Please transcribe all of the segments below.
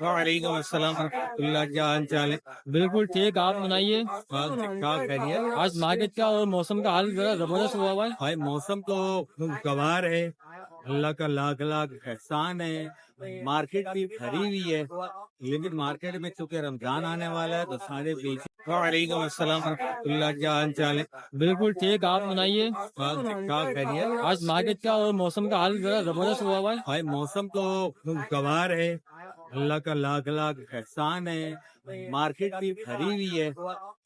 वालेकुम अस्सलाम रहमतुल्लाह, क्या हाल चाल है? बिल्कुल ठीक। आप सुनाइए। बस ठीक-ठाक खैरियत। आज मार्केट का और मौसम का हाल जरा जबरदस्त हुआ हुआ है। भाई मौसम तो गवार है, अल्लाह का लाख लाख एहसान है। मार्केट भी भरी हुई है, लेकिन मार्केट में चूंकि रमजान आने वाला है तो सारे बेच। वालेकुम अस्सलाम रहमतुल्लाह, क्या हाल चाल है? बिल्कुल ठीक। आप सुनाइए। बस ठीक-ठाक खैरियत। आज मार्केट का और मौसम का हाल जरा जबरदस्त हुआ हुआ है। भाई मौसम तो गवार है, अल्लाह का लाख लाख एहसान है। मार्केट भी भरी हुई है,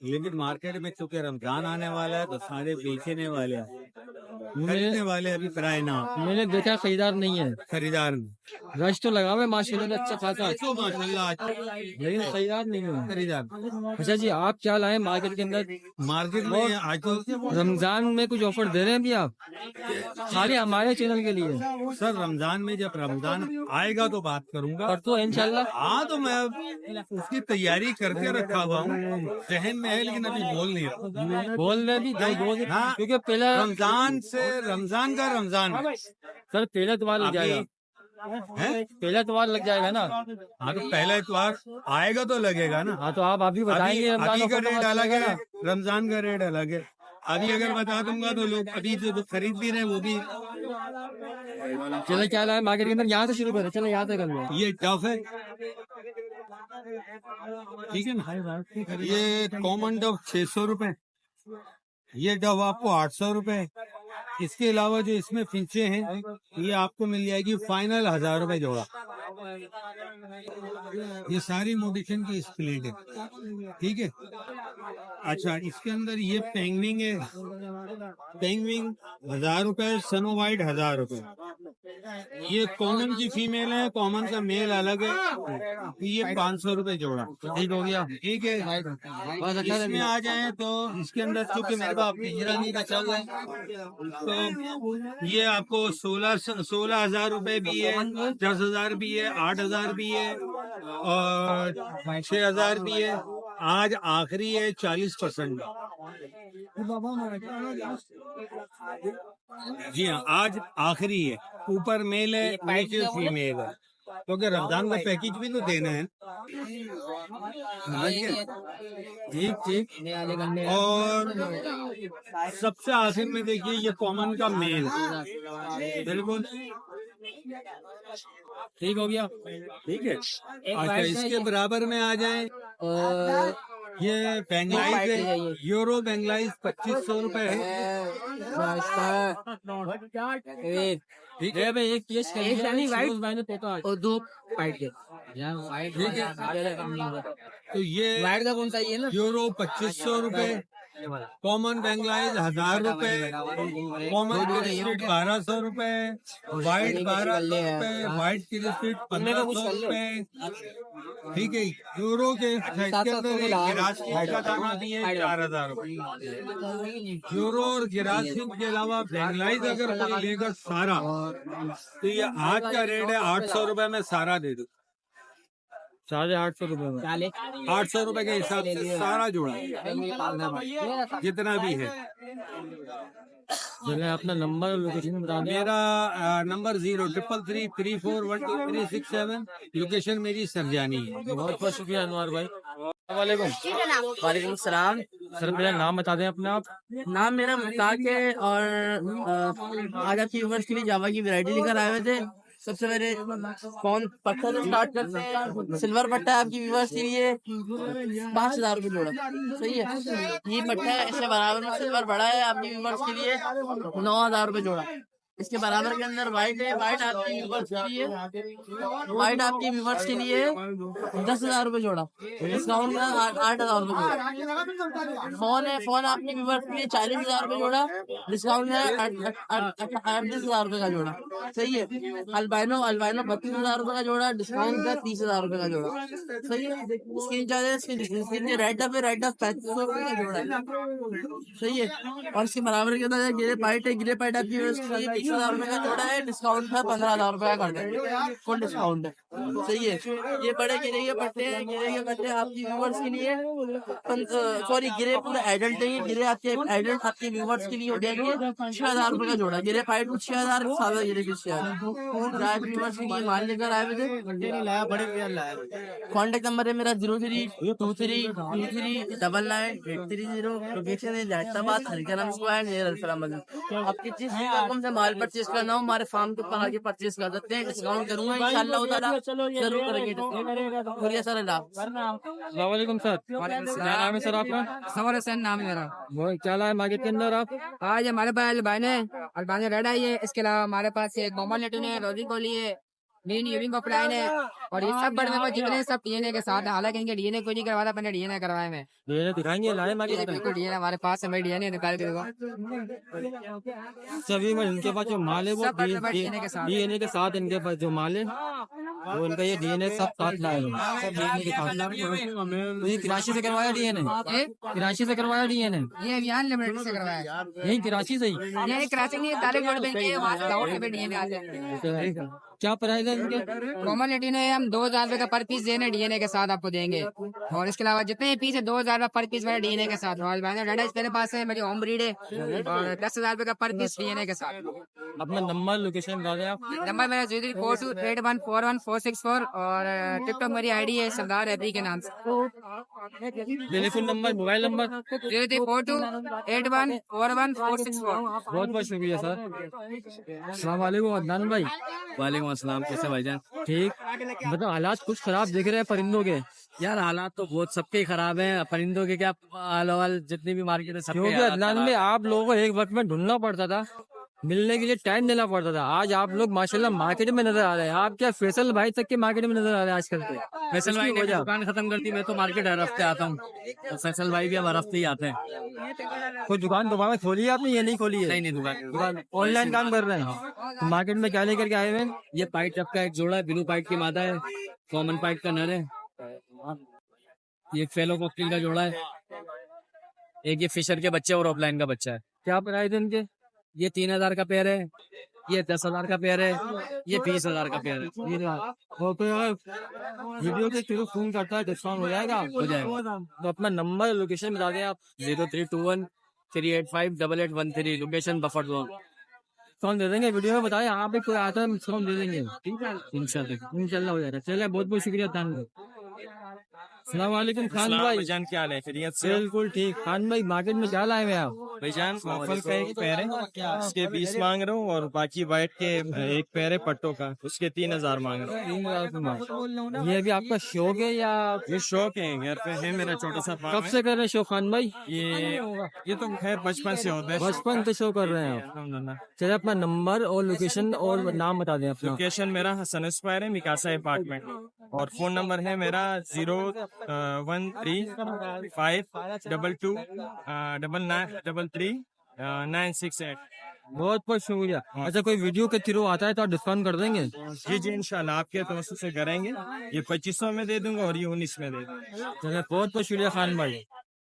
लेकिन मार्केट में चूंकि रमजान आने वाला है तो सारे बेचने वाले हैं, खरीदने वाले अभी प्राय ना। मैंने देखा खरीदार नहीं है। खरीदार रश तो लगा हुआ है माशाल्लाह से, अच्छा खासा, तो माशाल्लाह लेकिन खरीदार नहीं है। खरीदार। अच्छा जी, आप क्या लाए मार्केट के अंदर? मार्केट में आज तो रमजान में कुछ ऑफर दे रहे हैं भी आप? खाली हमारे चैनल के लिए? सर रमजान में जब रमजान आएगा तो बात करूंगा। और तो इंशाल्लाह। हाँ तो मैं उसकी तैयारी करके रखा हुआ हूँ, जहन में है, लेकिन अभी बोल नहीं रहा। बोल रहे भी दो हाँ, क्योंकि पहला रमजान का रमजान सर पहला इतवार लग जाएगा है। पहला इतवार लग जाएगा ना? हाँ तो पहला इतवार आएगा तो लगेगा ना। हाँ तो आप अभी बताएंगे। अभी का रेट अलग है, रमजान का रेट अलग है। अभी अगर बता दूंगा तो लोग अभी जो खरीद भी रहे हैं वो भी। चलो क्या लाए मार्केट के अंदर? यहाँ से शुरू करें, चलो यहाँ से कर लो। ये टफ है, ठीक है ना। ये कॉमन डव 600 रुपए, ये डव आपको 800 रुपए। इसके अलावा जो इसमें फिंचे हैं ये आपको मिल जाएगी फाइनल 1000 रुपए जोड़ा। ये सारी मोडिशन की स्प्लिट है, ठीक है। अच्छा, इसके अंदर ये पेंगविंग है, पेंगविंग 1000 रुपए, सनो वाइट 1000 रुपए। ये कॉमन की फीमेल है, कॉमन का मेल अलग है, ये 500 रुपए जोड़ा। ठीक हो गया। ठीक है, बस अच्छा इसमें आ जाए तो इसके अंदर चूंकि मेरे पास पिंजरानी का चल रहा है तो ये आपको 16,000 रुपए भी है, 10,000 भी है, 8,000 भी है और 6,000 भी है। आज आखिरी है 40%। जी हाँ, आज आखिरी है। ऊपर मेल है, नीचे फीमेल है, क्योंकि रमजान का पैकेज भी तो देना है। ठीक ठीक। और सबसे आखिर में देखिए ये कॉमन का मेल, बिल्कुल ठीक हो गया। ठीक है। अच्छा, इसके बराबर में आ जाए ये बेंगलाइज है, यूरो बेंगलाइज 2500 रुपए है। ठीक है भाई, एक केस और दो वाइट के। ठीक है। तो ये वाइट का कौन सा ये ना? यूरो 2500 रुपए, कॉमन बेंगलाइज 1000 रुपए, कॉमन की रिसीट 1200 रुपए, व्हाइट 1200 रुपए, व्हाइट की रिसीट 1500 रुपए। ठीक है, यूरो के इसके अंदर एक गिरासी का दाना भी है 4000 रुपए। यूरो और गिरासी के अलावा बेंगलाइज अगर कोई लेगा सारा तो ये आज का रेट है 800 रुपए में सारा दे दो। 850 में 800 रुपए के हिसाब से सारा जोड़ा जितना भी है। चले अपना नंबर और लोकेशन बता दें। मेरा नंबर 0333312367, लोकेशन मेरी सरजानी है। बहुत बहुत शुक्रिया अनवर भाई। वालेकुम। वालेकुम सलाम। सर मेरा नाम बता दें अपना आप। नाम मेरा मुश्ताक है और आज आपकी व्यूअर्स के लिए जावा की वैरायटी लेकर आए हुए थे। सबसे पहले फोन पट्टा से स्टार्ट करते हैं। सिल्वर पट्टा है आपकी व्यूअर्स के लिए 5,000 रुपये जोड़ा, सही है। ये पट्टा है, इसके बराबर में सिल्वर बड़ा है आपकी व्यूअर्स के लिए 9,000 रुपये जोड़ा। इसके बराबर के अंदर व्हाइट है, व्हाइट आपकी व्यूअर्स के लिए 10,000 रुपये जोड़ा, डिस्काउंट का 8,000 रुपये जोड़ा। फोन है, फोन आपकी व्यूअर्स के लिए 40,000 रुपये जोड़ा, डिस्काउंट है 38,000 रुपये का जोड़ा, सही है। अल्बाइनो 32,000 रुपये का जोड़ा, डिस्काउंट है 30,000 रुपये का जोड़ा, सही है। स्क्रीन चार्जर राइट अप 3500 रुपये का जोड़ा है, सही है। और इसके बराबर के अंदर गिरे पाइट है, गिरे पाइट आपकी 20,000 रुपए का जोड़ा है, डिस्काउंट है 15,000 रुपए का कर देंगे, फुल डिस्काउंट है। सही है। ये बड़े गिरे के पट्टे हैं, गिरे के पट्टे आपकी व्यूवर्स के लिए, सॉरी गिरे पूरा एडल्ट है, गिरे आपके एडल्ट आपके व्यूवर्स के लिए हो जाएंगे 6,000 रुपए का जोड़ा। गिरे फाइट में 6,000, सादा गिरे की 6,000 व्यूवर्स के लिए माल लेकर आए हुए थे। कॉन्टेक्ट नंबर है मेरा 0323239930। लोकेशन है जैताबाद, हरिकरम स्क्वायर नियर अल्फरा मस्जिद। आप किस चीज से माल परचेज करना हो हमारे फार्म के ऊपर आके परचेज कर सकते हैं, डिस्काउंट करूंगा इंशाल्लाह ताला, जरूर करेंगे डिस्काउंट। शुक्रिया सर, अल्लाह। अस्सलाम वालेकुम सर, क्या नाम है सर आपका? सवर हुसैन नाम है मेरा। वो क्या लाए मार्केट के अंदर आप? आज हमारे पास अल्बाने रेड आई है, इसके अलावा हमारे पास एक मोमन लेटिन है, रोजी कोली है, ग्रीन यूरिंग ऑफलाइन है, और ये सब बड़े में जितने सब डीएनए के साथ है। हालांकि इनके डीएनए कोई नहीं करवाता, मैंने डीएनए करवाए में। डीएनए दिखाएंगे, लाए मार्केट में? बिल्कुल डीएनए हमारे पास है, मैं डीएनए निकाल के दूंगा। सभी में इनके पास जो माल है वो सब डीएनए के साथ। डीएनए के साथ इनके पास जो माल है वो इनका ये डीएनए सब साथ लाए हैं, सब डीएनए के साथ। तो ये कराची से करवाया डीएनए? कराची से करवाया डीएनए? ये अभियान लिमिटेड से करवाया। यही कराची से ही? ये कराची नहीं, तालिब रोड बैंक है, वहाँ से दाऊद पे डीएनए आते हैं। क्या प्राइस है इनके? मोमन लेटिन है, हम 2,000 रुपए का पर पीस देने डीएनए के साथ आपको देंगे, और इसके अलावा जितने पीस है 2,000 रुपए पर पीस वाले डीएनए के साथ। मेरे पास है, मेरी होम ब्रीड है, और 10,000 रुपए का पर पीस डीएनए के साथ। अपना नंबर लोकेशन बता दें आप। नंबर मेरा 03428141464, और टिकटॉक मेरी आईडी है सरदार हैदरी के नाम से। Telephone number, mobile number? 03428141464। बहुत बहुत शुक्रिया सर। अस्सलाम वालेकुम अदनान भाई। वालेकुम अस्सलाम, कैसे भाईजान? ठीक, मतलब हालात कुछ खराब दिख रहे हैं परिंदों के। यार हालात तो बहुत सबके ही खराब हैं, परिंदों के क्या हाल जितनी भी मार्केट है सबके क्योंकि हालात अदनान खराब में आप लोगों को एक वक्त में ढूंढना पड़ता था, मिलने के लिए टाइम देना पड़ता था। आज आप लोग माशाल्लाह मार्केट में नजर आ रहे हैं। आप क्या फैसल भाई तक के मार्केट में नजर आ रहे हैं आजकल के? फैसल भाई इसकी ने वजह? दुकान खत्म कर दी, मैं तो मार्केट हर हफ्ते आता हूँ, तो फैसल भाई भी अब हर हफ्ते ही आते हैं। कोई दुकान दोबारा खोली है आपने? ये नहीं खोली है? नहीं नहीं, दुकान ऑनलाइन काम कर रहे हैं। तो मार्केट में क्या लेकर के आए हुए हैं? ये पाइट टप का एक जोड़ा है, ब्लू पाइट की मादा है, कॉमन पाइट का नर है, ये फेलो कॉकटेल का जोड़ा है, एक ये फिशर के बच्चे और ऑफलाइन का बच्चा है। क्या प्राइस है इनके? ये 3,000 का पेयर है, ये 10,000 का पेयर है, ये 20,000 का पेयर है। वो तो यार वीडियो के थ्रू फोन करता है, डिस्काउंट हो जाएगा? हो जाएगा। तो अपना नंबर लोकेशन बता दें आप। 0321385813, लोकेशन बफर जोन। डिस्काउंट दे देंगे, वीडियो में बताएं। यहाँ पे कोई आता है डिस्काउंट दे देंगे, ठीक है? इंशाल्लाह इंशाल्लाह हो जाएगा। चलिए, बहुत बहुत शुक्रिया खान भाई। अस्सलाम वालेकुम खान भाई। भाईजान क्या हाल है? खैरियत से? बिल्कुल ठीक। खान भाई मार्केट में क्या लाए हुए आप? भाईजान मफल का एक पैर है, उसके 20 मांग रहा हूँ, और बाकी वाइट के एक पैर है पट्टों का, उसके 3,000 मांग रहा हूँ। 3,000 रुपये। ये भी आपका शौक है या? ये शौक है, घर पे है मेरा छोटा सा फार्म कब है। से कर रहे हैं शौक खान भाई? ये तो खैर बचपन से होता है। बचपन से शो कर रहे हैं आप? अल्हम्दुलिल्लाह। चलिए, अपना नंबर और लोकेशन और नाम बता दें अपना। लोकेशन मेरा हसन स्क्वायर है, मिकासा अपार्टमेंट, और फोन नंबर है मेरा 013529933 बहुत बहुत शुक्रिया। अच्छा, कोई वीडियो के थ्रू आता है तो आप डिस्काउंट कर देंगे? जी जी, इंशाल्लाह आपके दोस्तों से करेंगे। ये 2500 में दे दूंगा और ये 19 में दे दूंगा। चलिए, बहुत बहुत शुक्रिया खान भाई।